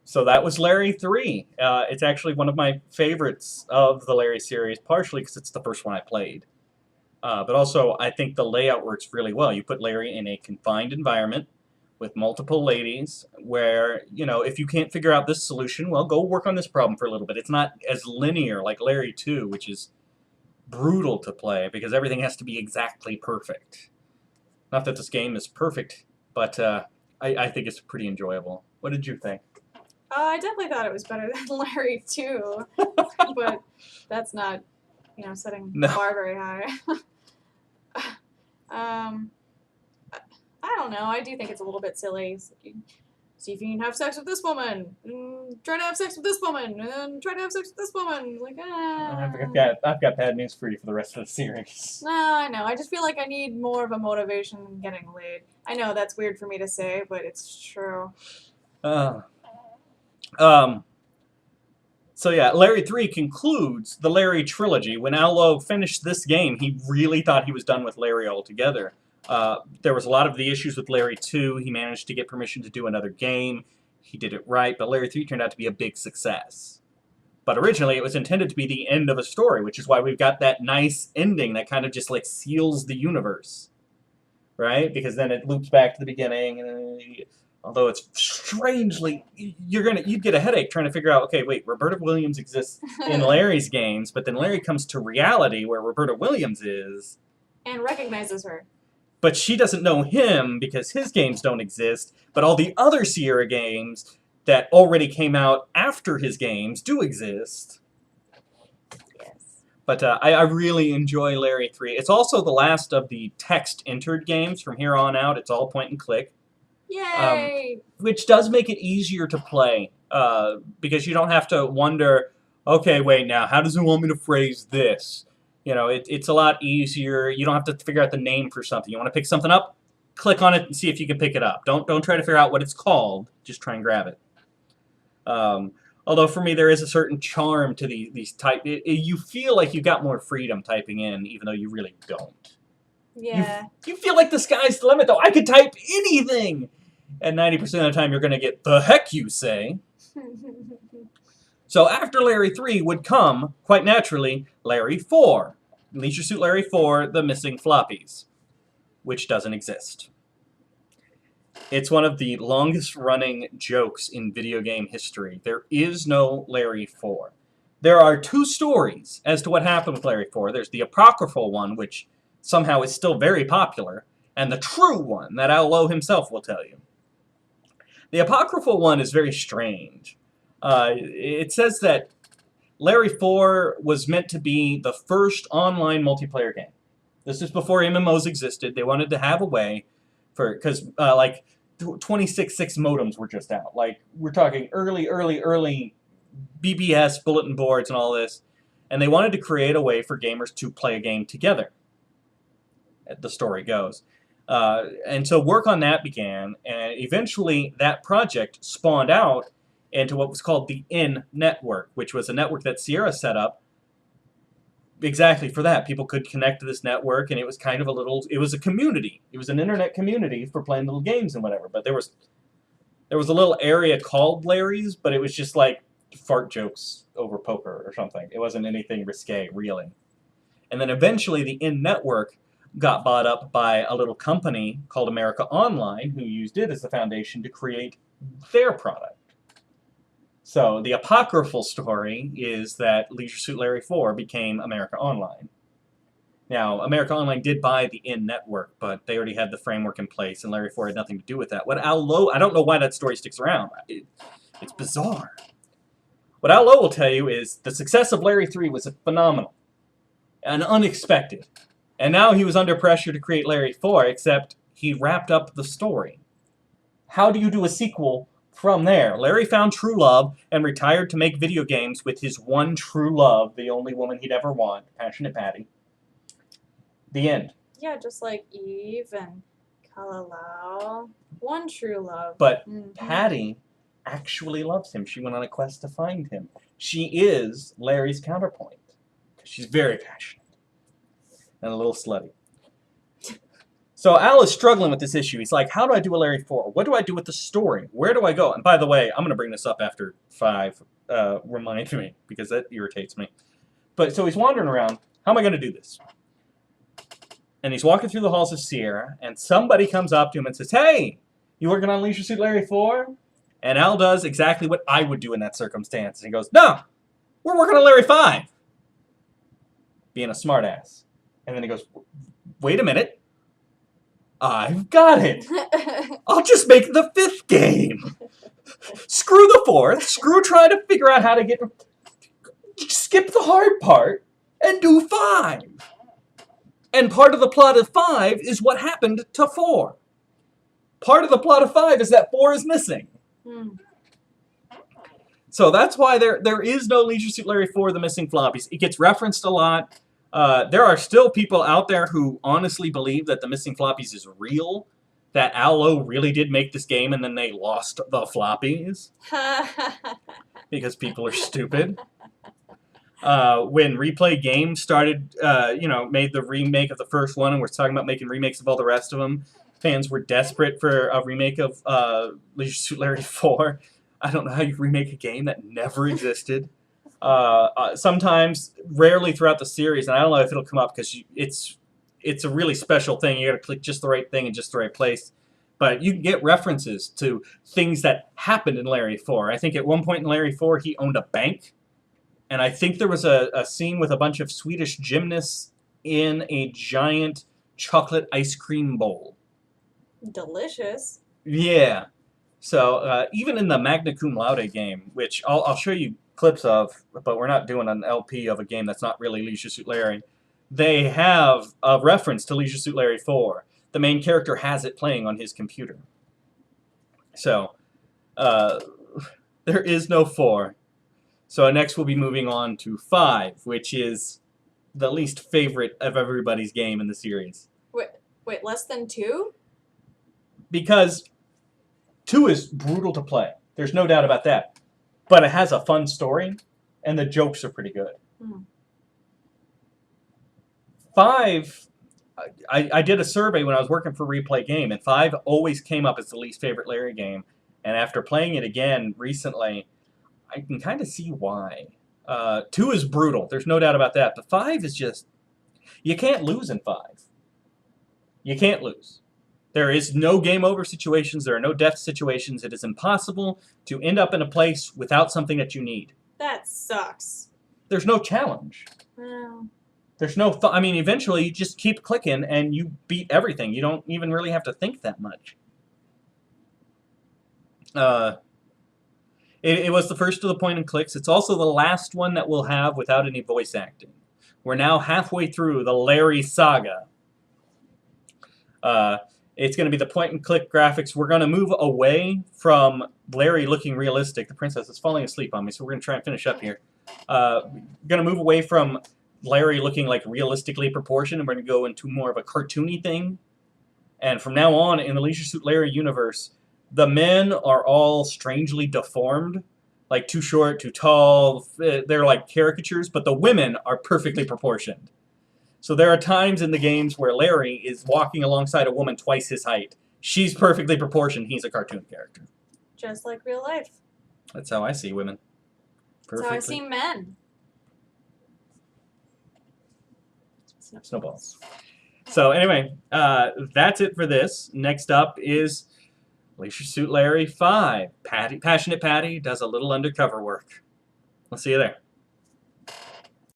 So that was Larry 3. It's actually one of my favorites of the Larry series, partially because it's the first one I played. But also, I think the layout works really well. You put Larry in a confined environment with multiple ladies where, if you can't figure out this solution, well, go work on this problem for a little bit. It's not as linear like Larry 2, which is brutal to play because everything has to be exactly perfect. Not that this game is perfect, but I think it's pretty enjoyable. What did you think? I definitely thought it was better than Larry too, but that's not, setting the No. bar very high. I don't know. I do think it's a little bit silly. See if you can have sex with this woman. Try to have sex with this woman, and then try to have sex with this woman. Like, I've got bad news for you for the rest of the series. No, I know. I just feel like I need more of a motivation than getting laid. I know that's weird for me to say, but it's true. So yeah, Larry 3 concludes the Larry trilogy. When Al Lowe finished this game, he really thought he was done with Larry altogether. There was a lot of the issues with Larry 2. He managed to get permission to do another game. He did it right, but Larry 3 turned out to be a big success. But originally, it was intended to be the end of a story, which is why we've got that nice ending that kind of just like seals the universe, right? Because then it loops back to the beginning, and although it's strangely, you'd get a headache trying to figure out, okay, wait, Roberta Williams exists in Larry's games, but then Larry comes to reality where Roberta Williams is. And recognizes her. But she doesn't know him because his games don't exist, but all the other Sierra games that already came out after his games do exist. Yes. But I really enjoy Larry 3. It's also the last of the text-entered games. From here on out, it's all point and click. Yay! Which does make it easier to play, because you don't have to wonder, okay, wait, now, how does it want me to phrase this? It's a lot easier. You don't have to figure out the name for something. You want to pick something up? Click on it and see if you can pick it up. Don't try to figure out what it's called. Just try and grab it. Although for me, there is a certain charm to these type. You feel like you got more freedom typing in, even though you really don't. Yeah. You feel like the sky's the limit, though. I could type anything! And 90% of the time, you're going to get, the heck you say? So after Larry 3 would come, quite naturally, Larry 4. Leisure Suit Larry 4, The Missing Floppies, which doesn't exist. It's one of the longest-running jokes in video game history. There is no Larry 4. There are two stories as to what happened with Larry 4. There's the apocryphal one, which somehow is still very popular, and the true one that Al Lowe himself will tell you. The apocryphal one is very strange. It says that Larry 4 was meant to be the first online multiplayer game. This is before MMOs existed. They wanted to have a way because 26.6 modems were just out. Like, we're talking early BBS, bulletin boards, and all this. And they wanted to create a way for gamers to play a game together. The story goes. And so work on that began, and eventually that project spawned out into what was called the N Network, which was a network that Sierra set up exactly for that. People could connect to this network, and it was kind of it was a community. It was an internet community for playing little games and whatever. But there was a little area called Larry's, but it was just like fart jokes over poker or something. It wasn't anything risque, really. And then eventually the N Network got bought up by a little company called America Online, who used it as the foundation to create their product. So the apocryphal story is that Leisure Suit Larry 4 became America Online. Now, America Online did buy the N Network, but they already had the framework in place, and Larry 4 had nothing to do with that. I don't know why that story sticks around. It's bizarre. What Al Lowe will tell you is the success of Larry 3 was phenomenal and unexpected. And now he was under pressure to create Larry 4, except he wrapped up the story. How do you do a sequel from there? Larry found true love and retired to make video games with his one true love, the only woman he'd ever want, Passionate Patty. The end. Yeah, just like Eve and Kalalau. One true love. But Patty actually loves him. She went on a quest to find him. She is Larry's counterpoint. She's very passionate. And a little slutty. So Al is struggling with this issue. He's like, how do I do a Larry 4? What do I do with the story? Where do I go? And by the way, I'm going to bring this up after 5. Remind me, because that irritates me. But so he's wandering around. How am I going to do this? And he's walking through the halls of Sierra, and somebody comes up to him and says, hey, you working on Leisure Suit Larry 4? And Al does exactly what I would do in that circumstance. And he goes, no, we're working on Larry 5. Being a smartass. And then he goes, wait a minute. I've got it. I'll just make the 5th game. Screw the 4th. Screw trying to figure out how to get... Skip the hard part and do 5. And part of the plot of 5 is what happened to 4. Part of the plot of 5 is that 4 is missing. So that's why there is no Leisure Suit Larry 4, The Missing Floppies. It gets referenced a lot. There are still people out there who honestly believe that The Missing Floppies is real, that Al really did make this game and then they lost the floppies because people are stupid. When Replay Games started, made the remake of the first one and was talking about making remakes of all the rest of them, fans were desperate for a remake of Leisure Suit Larry 4. I don't know how you remake a game that never existed. Sometimes, rarely throughout the series, and I don't know if it'll come up because it's a really special thing. You got to click just the right thing in just the right place. But you can get references to things that happened in Larry 4. I think at one point in Larry 4, he owned a bank. And I think there was a scene with a bunch of Swedish gymnasts in a giant chocolate ice cream bowl. Delicious. Yeah. So even in the Magna Cum Laude game, which I'll show you clips of, but we're not doing an LP of a game that's not really Leisure Suit Larry, they have a reference to Leisure Suit Larry 4. The main character has it playing on his computer. So there is no 4. So next we'll be moving on to 5, which is the least favorite of everybody's game in the series. Wait, less than 2? Because 2 is brutal to play. There's no doubt about that. But it has a fun story, and the jokes are pretty good. 5, I did a survey when I was working for Replay Game, and 5 always came up as the least favorite Larry game. And after playing it again recently, I can kind of see why. 2 is brutal. There's no doubt about that. But 5 is just... You can't lose in 5. You can't lose. There is no game over situations. There are no death situations. It is impossible to end up in a place without something that you need. That sucks. There's no challenge. Well... There's no... I mean, eventually you just keep clicking and you beat everything. You don't even really have to think that much. It was the first of the point and clicks. It's also the last one that we'll have without any voice acting. We're now halfway through the Larry saga. It's going to be the point and click graphics. We're going to move away from Larry looking realistic. The princess is falling asleep on me, so we're going to try and finish up here. Going to move away from Larry looking like realistically proportioned, and we're going to go into more of a cartoony thing. And from now on, in the Leisure Suit Larry universe, the men are all strangely deformed, like too short, too tall. They're like caricatures, but the women are perfectly proportioned. So there are times in the games where Larry is walking alongside a woman twice his height. She's perfectly proportioned. He's a cartoon character. Just like real life. That's how I see women. Perfectly. That's how I see men. Snowballs. So anyway, that's it for this. Next up is Leisure Suit Larry 5. Passionate Patty does a little undercover work. I'll see you there.